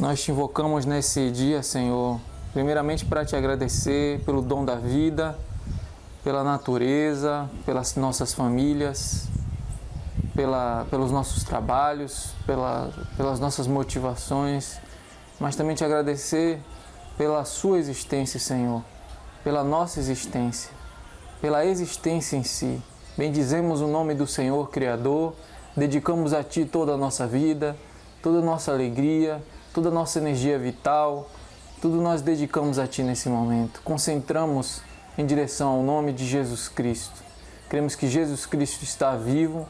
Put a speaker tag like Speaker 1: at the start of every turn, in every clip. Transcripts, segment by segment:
Speaker 1: Nós te invocamos nesse dia, Senhor, primeiramente para te agradecer pelo dom da vida, pela natureza, pelas nossas famílias, pelos nossos trabalhos, pelas nossas motivações, mas também te agradecer pela sua existência, Senhor, pela nossa existência, pela existência em si. Bendizemos o nome do Senhor Criador, dedicamos a Ti toda a nossa vida, toda a nossa alegria, toda a nossa energia vital, tudo nós dedicamos a Ti nesse momento. Concentramos em direção ao nome de Jesus Cristo. Cremos que Jesus Cristo está vivo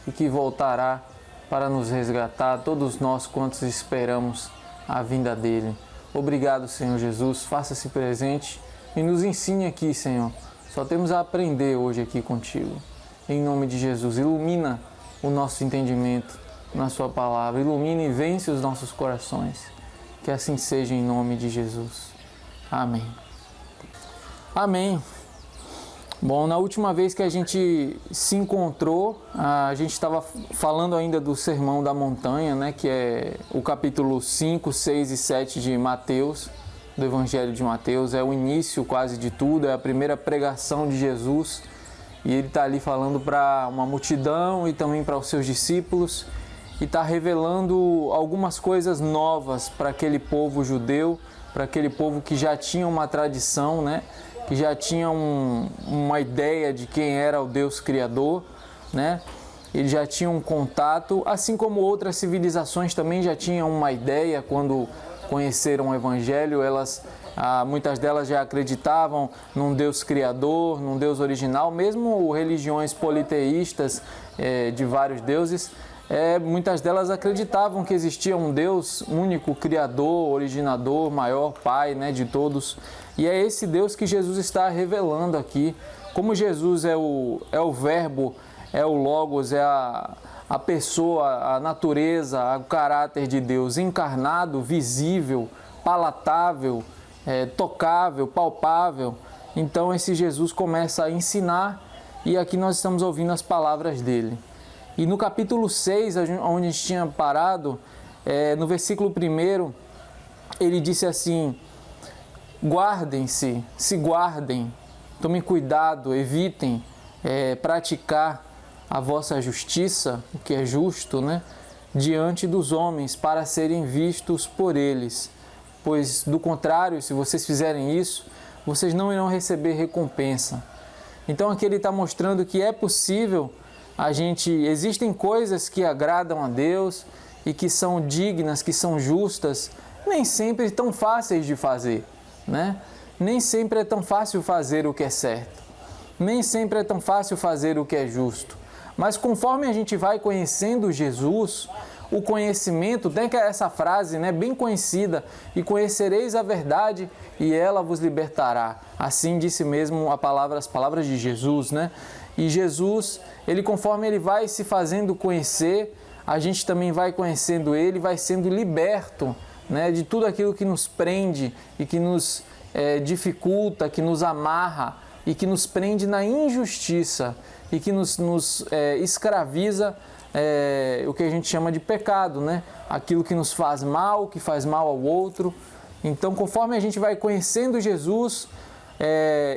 Speaker 1: e que voltará para nos resgatar, todos nós quantos esperamos a vinda dEle. Obrigado, Senhor Jesus, faça-se presente e nos ensine aqui, Senhor. Só temos a aprender hoje aqui contigo. Em nome de Jesus, ilumina o nosso entendimento na Sua palavra, ilumina e vence os nossos corações. Que assim seja em nome de Jesus. Amém. Amém. Bom, na última vez que a gente se encontrou, a gente estava falando ainda do Sermão da Montanha, né, que é o capítulo 5, 6 e 7 de Mateus, do Evangelho de Mateus. É o início quase de tudo, é a primeira pregação de Jesus. E ele está ali falando para uma multidão e também para os seus discípulos e está revelando algumas coisas novas para aquele povo judeu, para aquele povo que já tinha uma tradição, né? Que já tinha uma ideia de quem era o Deus Criador, né? Eles já tinham um contato, assim como outras civilizações também já tinham uma ideia quando conheceram o Evangelho. Muitas delas já acreditavam num Deus Criador, num Deus original, mesmo religiões politeístas de vários deuses. Muitas delas acreditavam que existia um Deus único, Criador, originador, maior, Pai, né, de todos. E é esse Deus que Jesus está revelando aqui. Como Jesus é o Verbo, é o Logos, é a pessoa, a natureza, o caráter de Deus encarnado, visível, palatável, tocável, palpável. Então esse Jesus começa a ensinar e aqui nós estamos ouvindo as palavras dele. E no capítulo 6, onde a gente tinha parado, no versículo 1, ele disse assim: guardem-se, se guardem, tomem cuidado, evitem praticar a vossa justiça, o que é justo, né, diante dos homens, para serem vistos por eles. Pois, do contrário, se vocês fizerem isso, vocês não irão receber recompensa. Então aqui ele está mostrando que é possível existem coisas que agradam a Deus e que são dignas, que são justas, nem sempre tão fáceis de fazer, né? Nem sempre é tão fácil fazer o que é certo, nem sempre é tão fácil fazer o que é justo. Mas conforme a gente vai conhecendo Jesus, o conhecimento, tem essa frase, né, bem conhecida: e conhecereis a verdade e ela vos libertará. Assim disse mesmo as palavras de Jesus, né? E Jesus, conforme ele vai se fazendo conhecer, a gente também vai conhecendo ele, vai sendo liberto, né, de tudo aquilo que nos prende e que nos dificulta, que nos amarra e que nos prende na injustiça e que nos escraviza, o que a gente chama de pecado, né? Aquilo que nos faz mal, que faz mal ao outro. Então, conforme a gente vai conhecendo Jesus,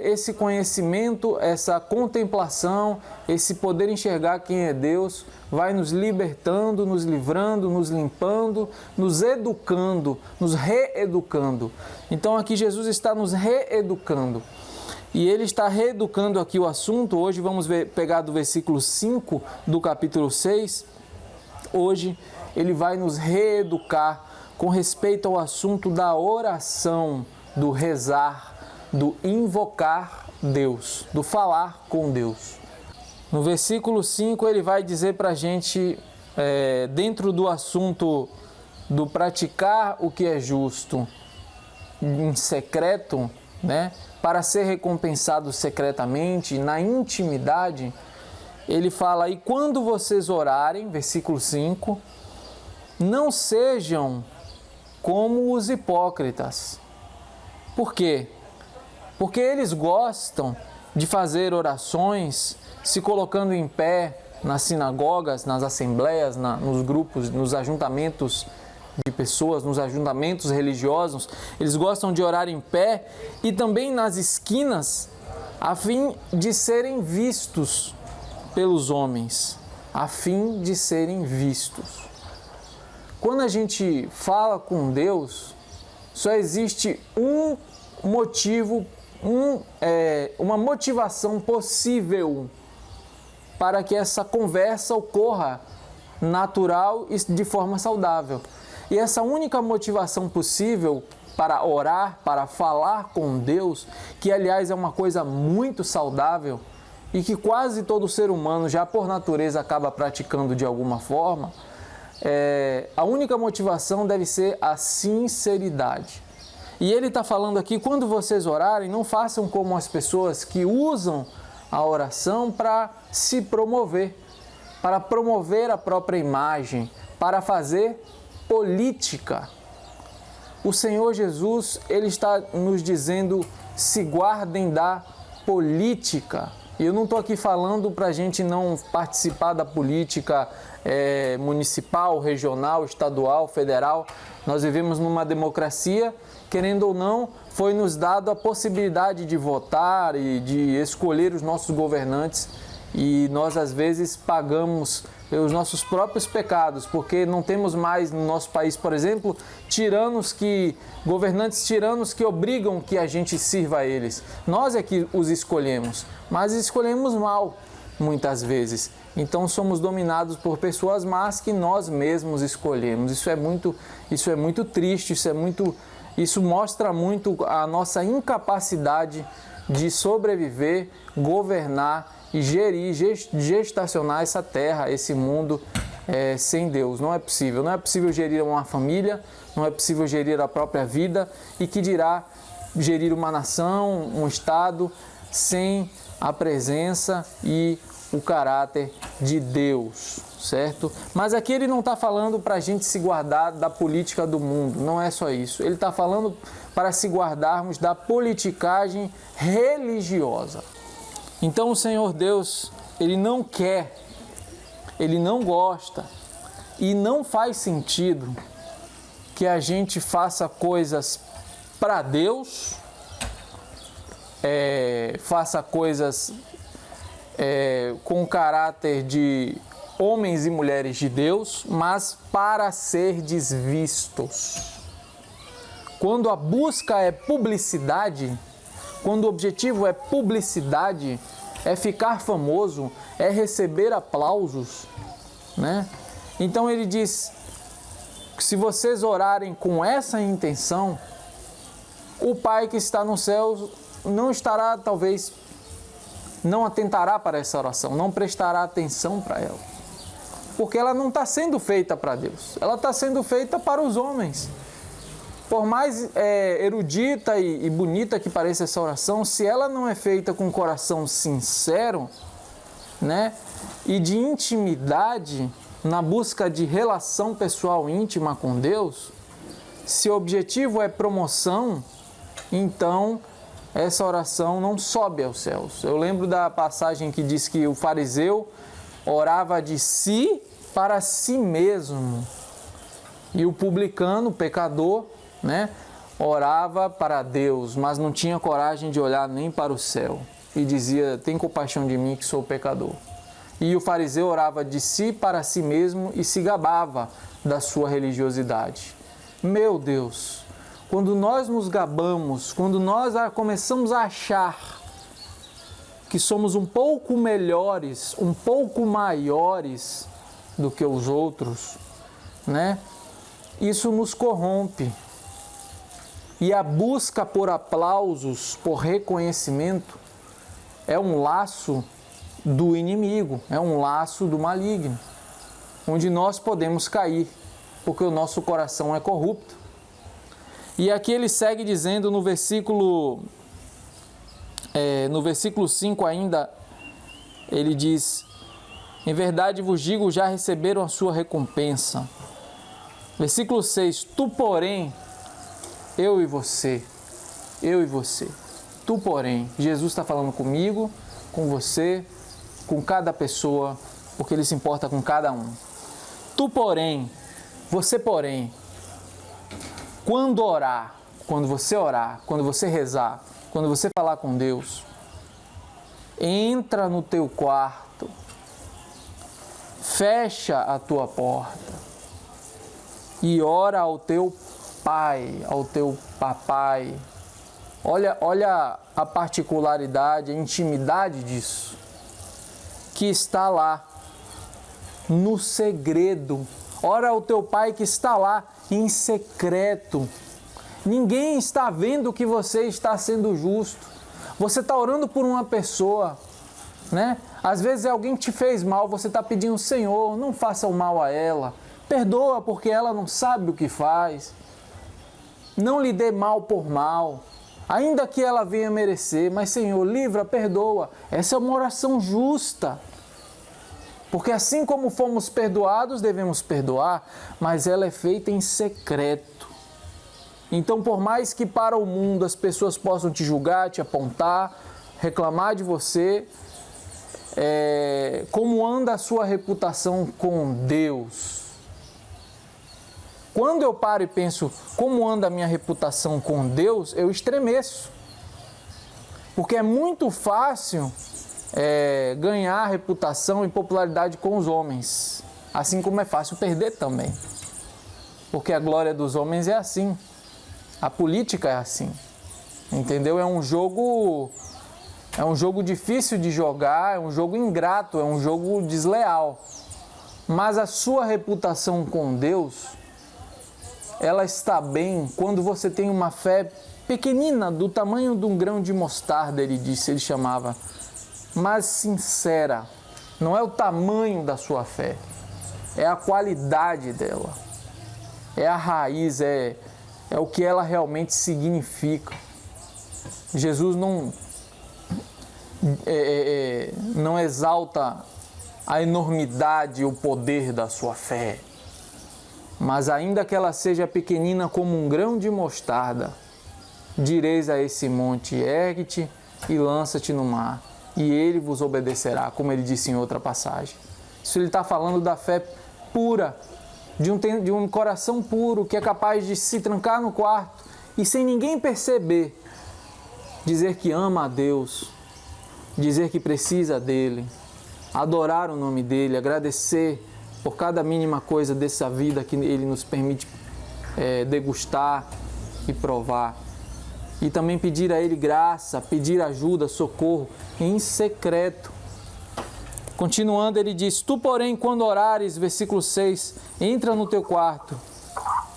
Speaker 1: esse conhecimento, essa contemplação, esse poder enxergar quem é Deus, vai nos libertando, nos livrando, nos limpando, nos educando, nos reeducando. Então aqui Jesus está nos reeducando. E ele está reeducando aqui o assunto. Hoje vamos pegar do versículo 5 do capítulo 6. Hoje ele vai nos reeducar com respeito ao assunto da oração, do rezar, do invocar Deus, do falar com Deus. No versículo 5 ele vai dizer para a gente, dentro do assunto do praticar o que é justo em secreto, né, para ser recompensado secretamente, na intimidade, ele fala: e quando vocês orarem, versículo 5, não sejam como os hipócritas. Por quê? Porque eles gostam de fazer orações se colocando em pé nas sinagogas, nas assembleias, nos grupos, nos ajuntamentos de pessoas, nos ajuntamentos religiosos, eles gostam de orar em pé e também nas esquinas, a fim de serem vistos pelos homens, a fim de serem vistos. Quando a gente fala com Deus, só existe um motivo, uma motivação possível para que essa conversa ocorra natural e de forma saudável. E essa única motivação possível para orar, para falar com Deus, que aliás é uma coisa muito saudável e que quase todo ser humano já por natureza acaba praticando de alguma forma, a única motivação deve ser a sinceridade. E ele está falando aqui, quando vocês orarem, não façam como as pessoas que usam a oração para se promover, para promover a própria imagem, para fazer política. O Senhor Jesus, ele está nos dizendo, se guardem da política. E eu não estou aqui falando para a gente não participar da política municipal, regional, estadual, federal. Nós vivemos numa democracia, querendo ou não, foi nos dado a possibilidade de votar e de escolher os nossos governantes. E nós, às vezes, pagamos pelos nossos próprios pecados, porque não temos mais no nosso país, por exemplo, governantes tiranos que obrigam que a gente sirva a eles. Nós é que os escolhemos, mas escolhemos mal, muitas vezes. Então, somos dominados por pessoas más que nós mesmos escolhemos. Isso é muito triste, isso mostra muito a nossa incapacidade de sobreviver, governar e gerir, gestacionar essa terra, esse mundo sem Deus. Não é possível. Não é possível gerir uma família, não é possível gerir a própria vida e que dirá gerir uma nação, um estado, sem a presença e o caráter de Deus, certo? Mas aqui ele não está falando para a gente se guardar da política do mundo, não é só isso. Ele está falando para se guardarmos da politicagem religiosa. Então o Senhor Deus, Ele não quer, Ele não gosta e não faz sentido que a gente faça coisas para Deus, faça coisas com caráter de homens e mulheres de Deus, mas para ser vistos. Quando a busca é publicidade, quando o objetivo é publicidade, é ficar famoso, é receber aplausos, né? Então ele diz que se vocês orarem com essa intenção, o Pai que está no céu não estará, talvez, não atentará para essa oração, não prestará atenção para ela. Porque ela não está sendo feita para Deus, ela está sendo feita para os homens. Por mais erudita e bonita que pareça essa oração, se ela não é feita com um coração sincero, né, e de intimidade, na busca de relação pessoal íntima com Deus, se o objetivo é promoção, então essa oração não sobe aos céus. Eu lembro da passagem que diz que o fariseu orava de si para si mesmo, e o publicano, o pecador, né, orava para Deus, mas não tinha coragem de olhar nem para o céu e dizia: tem compaixão de mim que sou pecador. E o fariseu orava de si para si mesmo e se gabava da sua religiosidade. Meu Deus, quando nós nos gabamos, quando nós começamos a achar que somos um pouco melhores, um pouco maiores do que os outros, né, isso nos corrompe. E a busca por aplausos, por reconhecimento, é um laço do inimigo, é um laço do maligno, onde nós podemos cair, porque o nosso coração é corrupto. E aqui ele segue dizendo no versículo 5 ainda, ele diz: em verdade vos digo, já receberam a sua recompensa. Versículo 6, tu porém, eu e você, tu porém, Jesus está falando comigo, com você, com cada pessoa, porque Ele se importa com cada um. Tu porém, você porém, quando orar, quando você rezar, quando você falar com Deus, entra no teu quarto, fecha a tua porta e ora ao teu pai, ao teu papai. Olha a particularidade, a intimidade disso, que está lá, no segredo. Ora ao teu pai que está lá, em secreto. Ninguém está vendo que você está sendo justo. Você está orando por uma pessoa, né? Às vezes alguém te fez mal, você está pedindo, Senhor, não faça o mal a ela. Perdoa porque ela não sabe o que faz. Não lhe dê mal por mal, ainda que ela venha merecer, mas Senhor, livra, perdoa. Essa é uma oração justa. Porque assim como fomos perdoados, devemos perdoar, mas ela é feita em secreto. Então, por mais que para o mundo as pessoas possam te julgar, te apontar, reclamar de você, como anda a sua reputação com Deus? Quando eu paro e penso como anda a minha reputação com Deus, eu estremeço. Porque é muito fácil ganhar reputação e popularidade com os homens, assim como é fácil perder também. Porque a glória dos homens é assim, a política é assim, entendeu? É um jogo difícil de jogar, é um jogo ingrato, é um jogo desleal. Mas a sua reputação com Deus, ela está bem quando você tem uma fé pequenina, do tamanho de um grão de mostarda, ele chamava, mas sincera. Não é o tamanho da sua fé, é a qualidade dela, é a raiz, é o que ela realmente significa. Jesus não exalta a enormidade e o poder da sua fé, mas ainda que ela seja pequenina como um grão de mostarda, direis a esse monte, ergue-te e lança-te no mar, e ele vos obedecerá, como ele disse em outra passagem. Isso ele está falando da fé pura, de um coração puro, que é capaz de se trancar no quarto e sem ninguém perceber, dizer que ama a Deus, dizer que precisa dele, adorar o nome dele, agradecer por cada mínima coisa dessa vida que ele nos permite degustar e provar. E também pedir a ele graça, pedir ajuda, socorro, em secreto. Continuando, ele diz, tu, porém, quando orares, versículo 6, entra no teu quarto,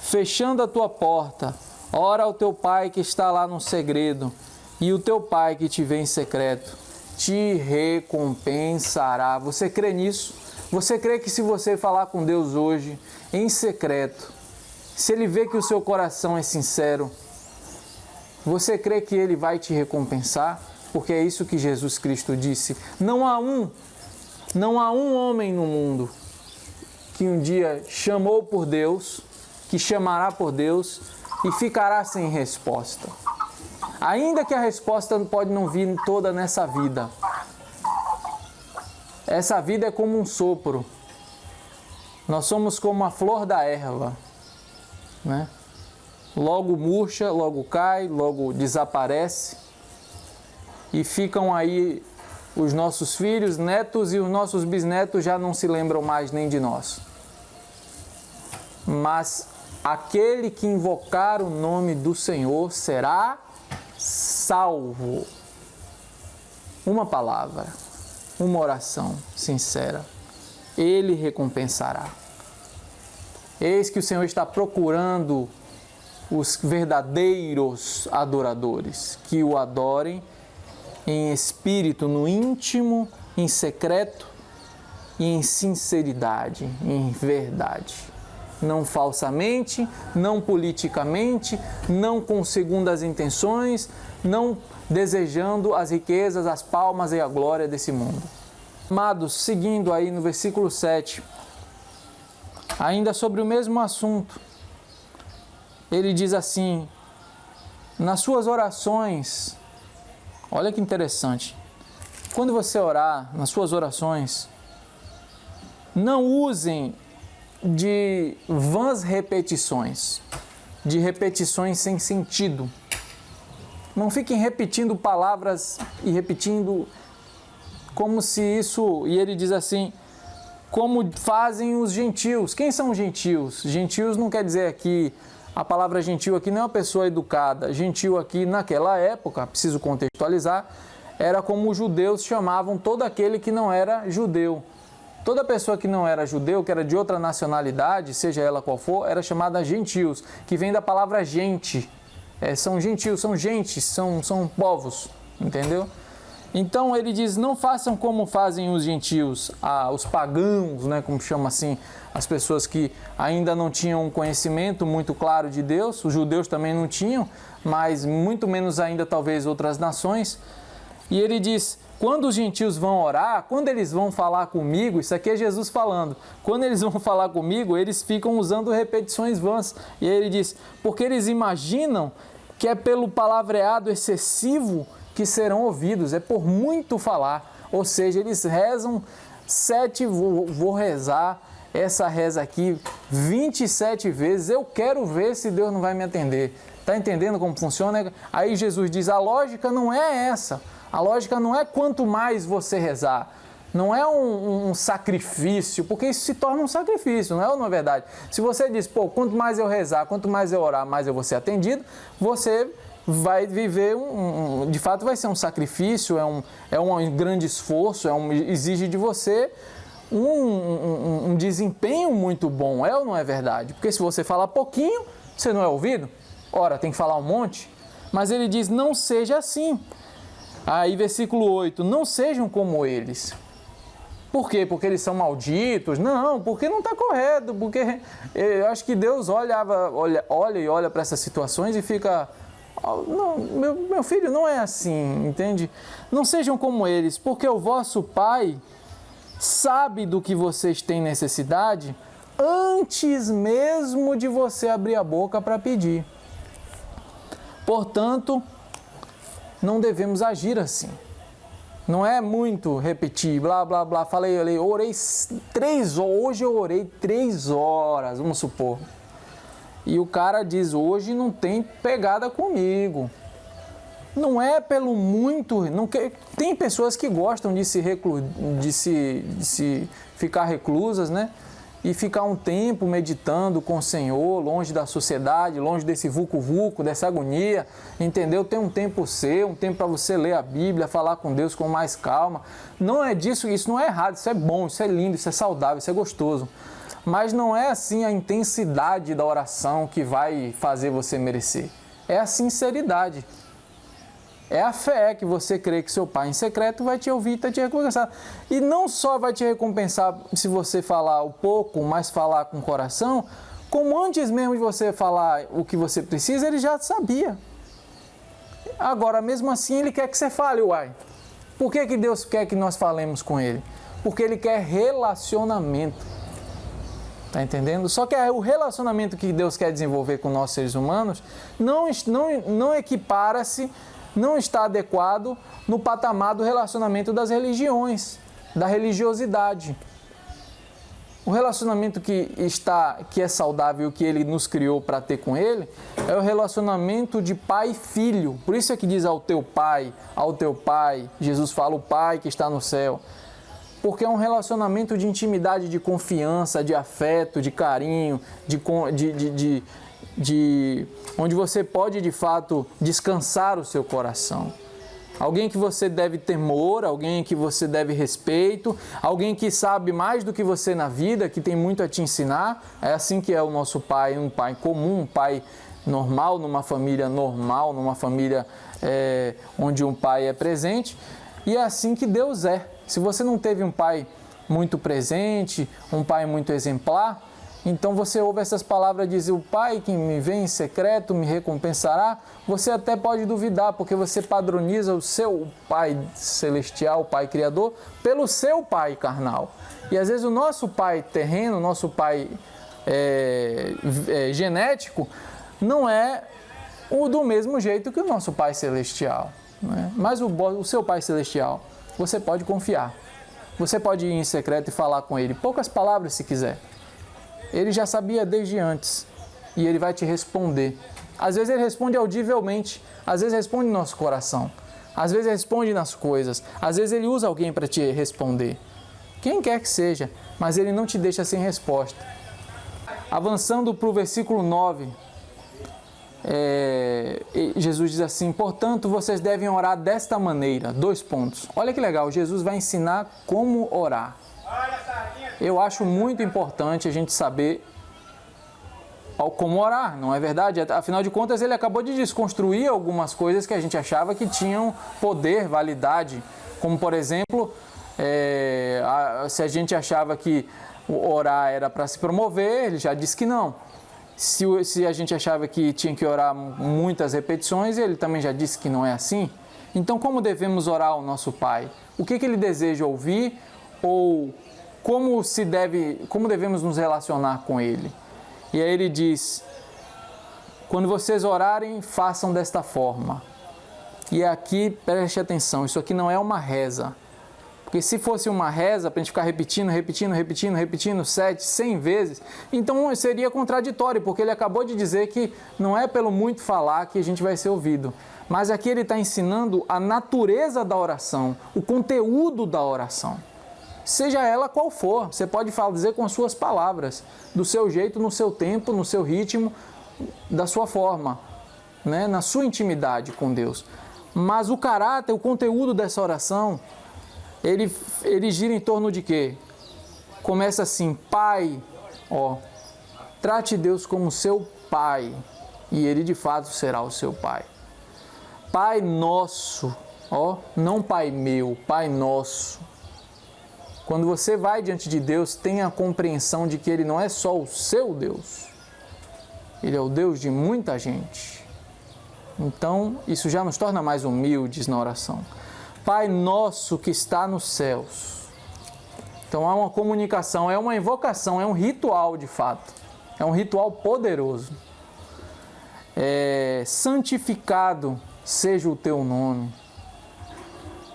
Speaker 1: fechando a tua porta, ora ao teu pai que está lá no segredo, e o teu pai que te vê em secreto te recompensará. Você crê nisso? Você crê que se você falar com Deus hoje, em secreto, se Ele vê que o seu coração é sincero, você crê que Ele vai te recompensar? Porque é isso que Jesus Cristo disse. Não há um homem no mundo que um dia chamou por Deus, que chamará por Deus e ficará sem resposta. Ainda que a resposta pode não vir toda nessa vida. Essa vida é como um sopro. Nós somos como a flor da erva, né? Logo murcha, logo cai, logo desaparece. E ficam aí os nossos filhos, netos e os nossos bisnetos já não se lembram mais nem de nós. Mas aquele que invocar o nome do Senhor será salvo. Uma palavra, uma oração sincera, Ele recompensará. Eis que o Senhor está procurando os verdadeiros adoradores, que o adorem em espírito, no íntimo, em secreto e em sinceridade, em verdade. Não falsamente, não politicamente, não com segundas intenções, não desejando as riquezas, as palmas e a glória desse mundo. Amados, seguindo aí no versículo 7, ainda sobre o mesmo assunto, ele diz assim, nas suas orações, olha que interessante, quando você orar, nas suas orações, não usem de vãs repetições. de repetições sem sentido. Não fiquem repetindo palavras e repetindo como se isso... E ele diz assim, como fazem os gentios. Quem são os gentios? Gentios não quer dizer aqui... A palavra gentil aqui não é uma pessoa educada. Gentil aqui, naquela época, preciso contextualizar, era como os judeus chamavam todo aquele que não era judeu. Toda pessoa que não era judeu, que era de outra nacionalidade, seja ela qual for, era chamada gentios, que vem da palavra gente. São gentios, são gentes, são povos, entendeu? Então ele diz, não façam como fazem os gentios, os pagãos, né, como chama assim, as pessoas que ainda não tinham um conhecimento muito claro de Deus, os judeus também não tinham, mas muito menos ainda talvez outras nações. E ele diz, quando os gentios vão orar, quando eles vão falar comigo, isso aqui é Jesus falando, quando eles vão falar comigo, eles ficam usando repetições vãs. E aí ele diz, porque eles imaginam que é pelo palavreado excessivo que serão ouvidos, é por muito falar. Ou seja, eles rezam 7, vou rezar essa reza aqui 27 vezes, eu quero ver se Deus não vai me atender. Está entendendo como funciona? Aí Jesus diz, a lógica não é essa. A lógica não é quanto mais você rezar. Não é um sacrifício, porque isso se torna um sacrifício, não é verdade? Se você diz, quanto mais eu rezar, quanto mais eu orar, mais eu vou ser atendido, você vai viver, de fato vai ser um sacrifício, é um grande esforço, exige de você um desempenho muito bom, é ou não é verdade? Porque se você falar pouquinho, você não é ouvido? Ora, tem que falar um monte. Mas ele diz, não seja assim. Aí, versículo 8, não sejam como eles. Por quê? Porque eles são malditos? Não, porque não está correto, porque eu acho que Deus olha para essas situações e fica... Não, meu filho, não é assim, entende? Não sejam como eles, porque o vosso Pai sabe do que vocês têm necessidade antes mesmo de você abrir a boca para pedir. Portanto, não devemos agir assim. Não é muito repetir, blá, blá, blá, falei, orei 3 horas, hoje eu orei 3 horas, vamos supor. E o cara diz, hoje não tem pegada comigo. Não é pelo muito... Tem pessoas que gostam de se ficar reclusas, né? E ficar um tempo meditando com o Senhor, longe da sociedade, longe desse vucu-vucu, dessa agonia, entendeu? Tem um tempo seu, um tempo para você ler a Bíblia, falar com Deus com mais calma. Não é disso, isso não é errado, isso é bom, isso é lindo, isso é saudável, isso é gostoso. Mas não é assim a intensidade da oração que vai fazer você merecer. É a sinceridade. É a fé que você crê que seu Pai em secreto vai te ouvir e vai te recompensar. E não só vai te recompensar se você falar um pouco, mas falar com o coração, como antes mesmo de você falar o que você precisa, ele já sabia. Agora, mesmo assim, ele quer que você fale, uai. Por que Deus quer que nós falemos com ele? Porque ele quer relacionamento. Está entendendo? Só que o relacionamento que Deus quer desenvolver com nós seres humanos não equipara-se, não está adequado no patamar do relacionamento das religiões, da religiosidade. O relacionamento que é saudável, que ele nos criou para ter com ele, é o relacionamento de pai e filho. Por isso é que diz ao teu pai, Jesus fala o Pai que está no céu. Porque é um relacionamento de intimidade, de confiança, de afeto, de carinho, onde você pode, de fato, descansar o seu coração. Alguém que você deve temor, alguém que você deve respeito, alguém que sabe mais do que você na vida, que tem muito a te ensinar. É assim que é o nosso pai, um pai comum, um pai normal, numa família normal, numa família onde um pai é presente. E é assim que Deus é. Se você não teve um pai muito presente, um pai muito exemplar, então você ouve essas palavras dizer, o Pai que me vê em secreto me recompensará, você até pode duvidar, porque você padroniza o seu Pai celestial, o Pai criador, pelo seu Pai carnal. E às vezes o nosso Pai terreno, o nosso Pai genético, não é do mesmo jeito que o nosso Pai celestial. Né? Mas o seu Pai celestial, você pode confiar. Você pode ir em secreto e falar com ele, poucas palavras se quiser. Ele já sabia desde antes. e Ele vai te responder. Às vezes Ele responde audivelmente, às vezes responde no nosso coração, às vezes responde nas coisas, às vezes Ele usa alguém para te responder. Quem quer que seja, mas Ele não te deixa sem resposta. Avançando para o versículo 9, Jesus diz assim: portanto, vocês devem orar desta maneira. 2 pontos. Olha que legal, Jesus vai ensinar como orar. Eu acho muito importante a gente saber como orar, não é verdade? Afinal de contas, ele acabou de desconstruir algumas coisas que a gente achava que tinham poder, validade. Como, por exemplo, se a gente achava que orar era para se promover, ele já disse que não. Se a gente achava que tinha que orar muitas repetições, ele também já disse que não é assim. Então, como devemos orar ao nosso Pai? O que ele deseja ouvir? Ou como devemos nos relacionar com Ele? E aí ele diz: quando vocês orarem, façam desta forma. E aqui, preste atenção, isso aqui não é uma reza. Porque se fosse uma reza, para a gente ficar repetindo 7, 100 vezes, então seria contraditório, porque ele acabou de dizer que não é pelo muito falar que a gente vai ser ouvido. Mas aqui ele está ensinando a natureza da oração, o conteúdo da oração. Seja ela qual for, você pode dizer com as suas palavras, do seu jeito, no seu tempo, no seu ritmo, da sua forma, né? Na sua intimidade com Deus. Mas o caráter, o conteúdo dessa oração, ele gira em torno de quê? Começa assim: Pai, trate Deus como seu Pai, e Ele de fato será o seu Pai. Pai nosso, não Pai meu, Pai nosso. Quando você vai diante de Deus, tenha a compreensão de que Ele não é só o seu Deus, Ele é o Deus de muita gente. Então, isso já nos torna mais humildes na oração. Pai nosso que está nos céus. Então, há uma comunicação, é uma invocação, é um ritual de fato. É um ritual poderoso. Santificado seja o teu nome.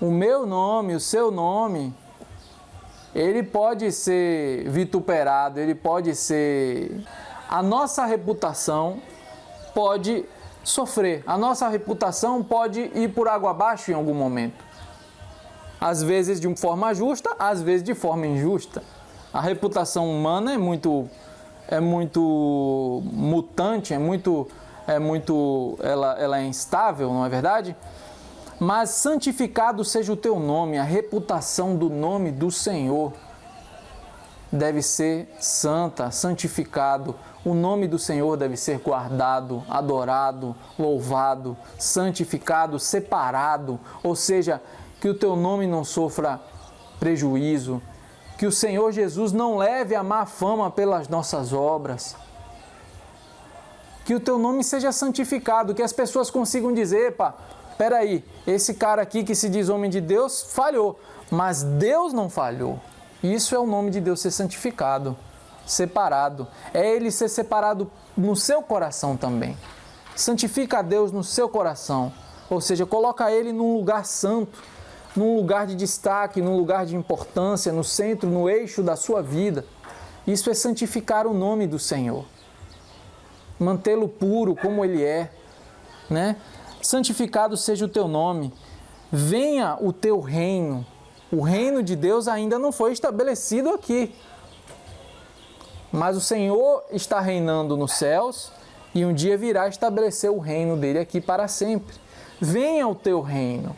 Speaker 1: O meu nome, o seu nome, ele pode ser vituperado, ele pode ser... A nossa reputação pode sofrer, a nossa reputação pode ir por água abaixo em algum momento. Às vezes de forma justa, às vezes de forma injusta. A reputação humana é muito mutante, ela é instável, não é verdade? Mas santificado seja o teu nome, a reputação do nome do Senhor deve ser santa, santificado. O nome do Senhor deve ser guardado, adorado, louvado, santificado, separado. Ou seja, que o teu nome não sofra prejuízo, que o Senhor Jesus não leve a má fama pelas nossas obras. Que o teu nome seja santificado, que as pessoas consigam dizer: peraí, esse cara aqui que se diz homem de Deus falhou, mas Deus não falhou. Isso é o nome de Deus ser santificado, separado. É Ele ser separado no seu coração também. Santifica a Deus no seu coração, ou seja, coloca Ele num lugar santo, num lugar de destaque, num lugar de importância, no centro, no eixo da sua vida. Isso é santificar o nome do Senhor. Mantê-lo puro como Ele é, né? Santificado seja o teu nome. Venha o teu reino. O reino de Deus ainda não foi estabelecido aqui. Mas o Senhor está reinando nos céus e um dia virá estabelecer o reino dele aqui para sempre. Venha o teu reino.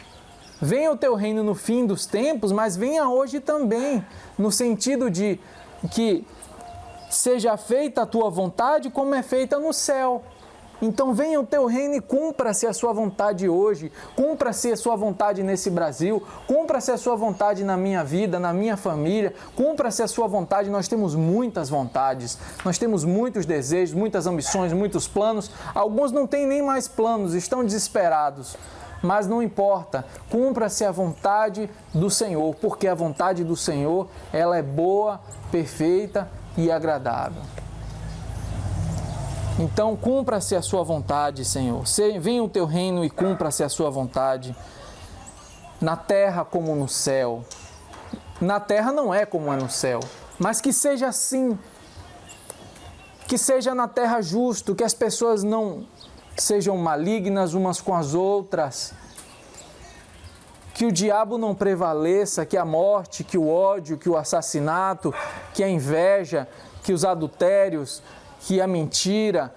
Speaker 1: Venha o teu reino no fim dos tempos, mas venha hoje também, no sentido de que seja feita a tua vontade como é feita no céu. Então venha o teu reino e cumpra-se a sua vontade hoje, cumpra-se a sua vontade nesse Brasil, cumpra-se a sua vontade na minha vida, na minha família, cumpra-se a sua vontade. Nós temos muitas vontades, nós temos muitos desejos, muitas ambições, muitos planos. Alguns não têm nem mais planos, estão desesperados. Mas não importa, cumpra-se a vontade do Senhor, porque a vontade do Senhor, ela é boa, perfeita e agradável. Então, cumpra-se a sua vontade, Senhor. Venha o teu reino e cumpra-se a sua vontade, na terra como no céu. Na terra não é como é no céu, mas que seja assim. que seja na terra justo, que as pessoas não sejam malignas umas com as outras, que o diabo não prevaleça, que a morte, que o ódio, que o assassinato, que a inveja, que os adultérios, que a mentira,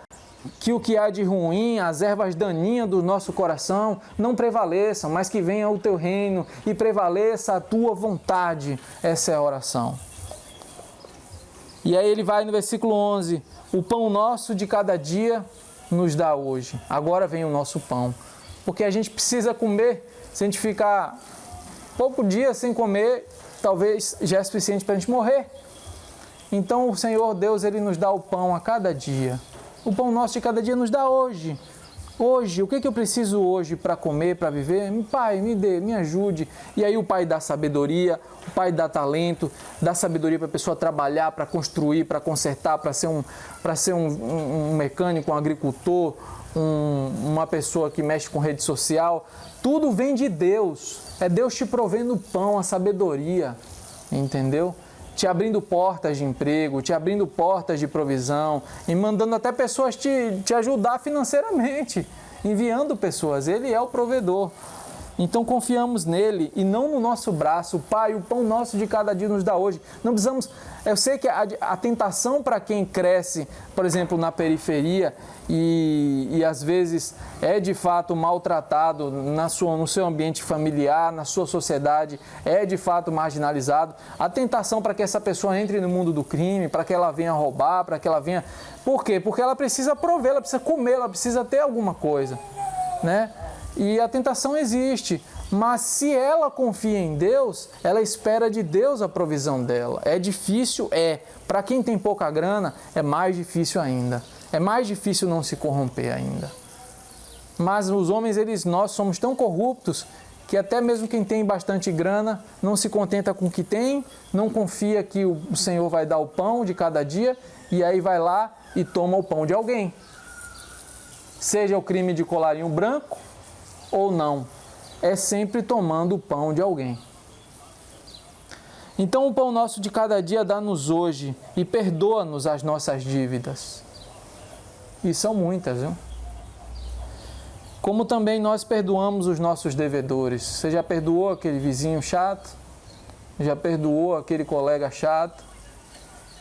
Speaker 1: que o que há de ruim, as ervas daninhas do nosso coração não prevaleçam, mas que venha o teu reino e prevaleça a tua vontade. Essa é a oração. E aí ele vai no versículo 11, o pão nosso de cada dia nos dá hoje. Agora vem o nosso pão, porque a gente precisa comer. Se a gente ficar pouco dia sem comer, talvez já é suficiente para a gente morrer. Então o Senhor Deus, Ele nos dá o pão a cada dia. O pão nosso de cada dia nos dá hoje. Hoje, o que eu preciso hoje para comer, para viver? Pai, me dê, me ajude. E aí o Pai dá sabedoria, o Pai dá talento, dá sabedoria para a pessoa trabalhar, para construir, para consertar, para ser um mecânico, um agricultor, uma pessoa que mexe com rede social. Tudo vem de Deus. É Deus te provendo o pão, a sabedoria, entendeu? Te abrindo portas de emprego, te abrindo portas de provisão, e mandando até pessoas te ajudar financeiramente, enviando pessoas. Ele é o provedor. Então confiamos nele e não no nosso braço. Pai, o pão nosso de cada dia nos dá hoje. Não precisamos... Eu sei que a tentação para quem cresce, por exemplo, na periferia e às vezes é de fato maltratado no seu ambiente familiar, na sua sociedade, é de fato marginalizado. A tentação para que essa pessoa entre no mundo do crime, para que ela venha roubar, para que ela venha... Por quê? Porque ela precisa prover, ela precisa comer, ela precisa ter alguma coisa, né? E a tentação existe, mas se ela confia em Deus, ela espera de Deus a provisão dela. É difícil? É. Para quem tem pouca grana, é mais difícil ainda. É mais difícil não se corromper ainda. Mas os homens, nós somos tão corruptos que até mesmo quem tem bastante grana não se contenta com o que tem, não confia que o Senhor vai dar o pão de cada dia e aí vai lá e toma o pão de alguém. Seja o crime de colarinho branco, ou não, é sempre tomando o pão de alguém. Então o pão nosso de cada dia dá-nos hoje e perdoa-nos as nossas dívidas. E são muitas, viu? Como também nós perdoamos os nossos devedores. Você já perdoou aquele vizinho chato? Já perdoou aquele colega chato?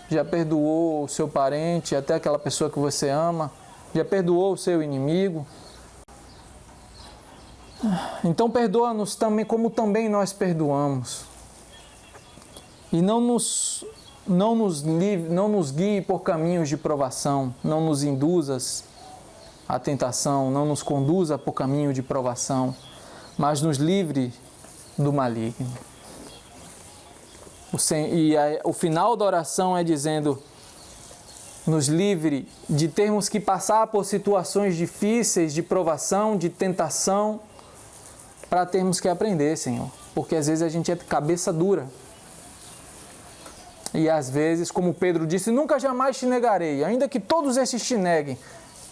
Speaker 1: Já perdoou o seu parente, até aquela pessoa que você ama? Já perdoou o seu inimigo? Então perdoa-nos também como também nós perdoamos. E não nos guie por caminhos de provação, não nos induzas à tentação, não nos conduza por caminho de provação, mas nos livre do maligno. O final da oração é dizendo, nos livre de termos que passar por situações difíceis, de provação, de tentação, para termos que aprender, Senhor. Porque às vezes a gente é cabeça dura. E às vezes, como Pedro disse, nunca jamais te negarei, ainda que todos esses te neguem.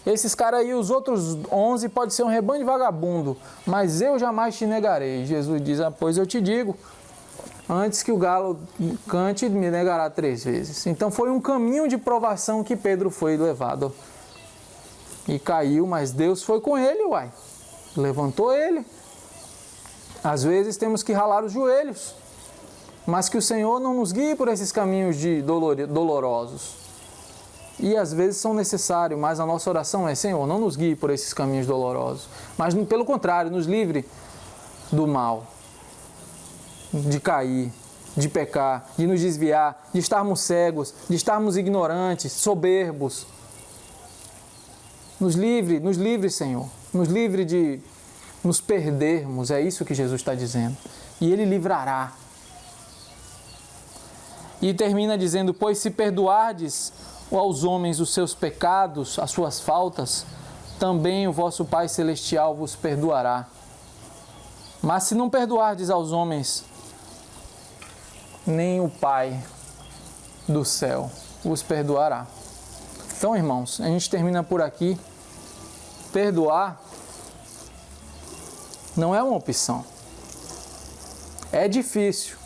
Speaker 1: Esses caras aí, os outros 11, pode ser um rebanho de vagabundo, mas eu jamais te negarei. Jesus diz, pois eu te digo, antes que o galo cante, me negará 3 vezes. Então foi um caminho de provação que Pedro foi levado. E caiu, mas Deus foi com ele, levantou ele. Às vezes temos que ralar os joelhos, mas que o Senhor não nos guie por esses caminhos dolorosos. E às vezes são necessários, mas a nossa oração é, Senhor, não nos guie por esses caminhos dolorosos, mas pelo contrário, nos livre do mal, de cair, de pecar, de nos desviar, de estarmos cegos, de estarmos ignorantes, soberbos. Nos livre, Senhor, nos livre de nos perdermos, é isso que Jesus está dizendo. E Ele livrará. E termina dizendo, pois se perdoardes aos homens os seus pecados, as suas faltas, também o vosso Pai Celestial vos perdoará. Mas se não perdoardes aos homens, nem o Pai do céu vos perdoará. Então, irmãos, a gente termina por aqui. Perdoar não é uma opção. É difícil.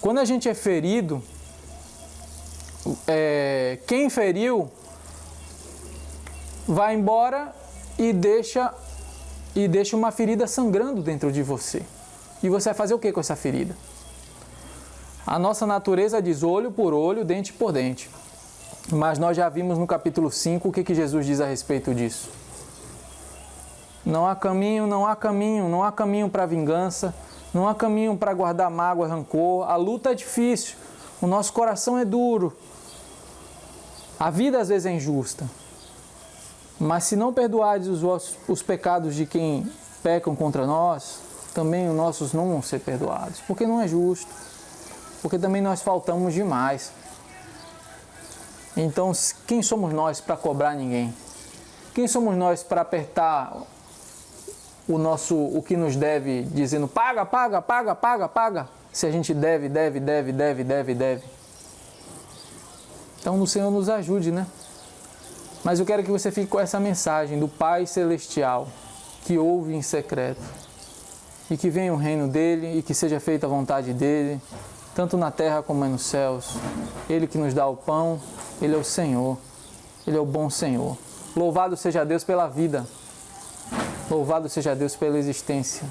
Speaker 1: Quando a gente é ferido, quem feriu vai embora e deixa uma ferida sangrando dentro de você. E você vai fazer o que com essa ferida? A nossa natureza diz olho por olho, dente por dente. Mas nós já vimos no capítulo 5 o que Jesus diz a respeito disso. Não há caminho, não há caminho, não há caminho para a vingança, não há caminho para guardar mágoa e rancor. A luta é difícil, o nosso coração é duro. A vida às vezes é injusta. Mas se não perdoardes os pecados de quem pecam contra nós, também os nossos não vão ser perdoados. Porque não é justo. Porque também nós faltamos demais. Então, quem somos nós para cobrar ninguém? Quem somos nós para apertar o que nos deve, dizendo paga, paga, paga, paga, paga, se a gente deve. Então, o Senhor nos ajude, né? Mas eu quero que você fique com essa mensagem do Pai Celestial, que ouve em secreto, e que venha o reino dEle, e que seja feita a vontade dEle, tanto na terra como nos céus. Ele que nos dá o pão, Ele é o Senhor, Ele é o bom Senhor. Louvado seja Deus pela vida, louvado seja Deus pela existência.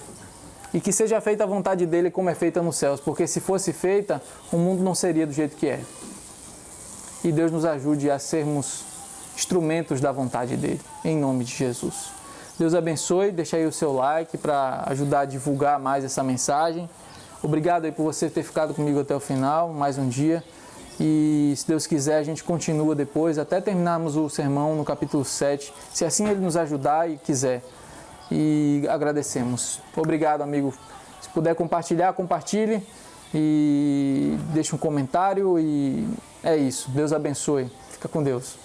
Speaker 1: E que seja feita a vontade dEle como é feita nos céus, porque se fosse feita, o mundo não seria do jeito que é. E Deus nos ajude a sermos instrumentos da vontade dEle, em nome de Jesus. Deus abençoe, deixa aí o seu like para ajudar a divulgar mais essa mensagem. Obrigado aí por você ter ficado comigo até o final, mais um dia. E se Deus quiser, a gente continua depois, até terminarmos o sermão no capítulo 7, se assim Ele nos ajudar e quiser. E agradecemos. Obrigado, amigo. Se puder compartilhar, compartilhe e deixe um comentário. E é isso. Deus abençoe. Fica com Deus.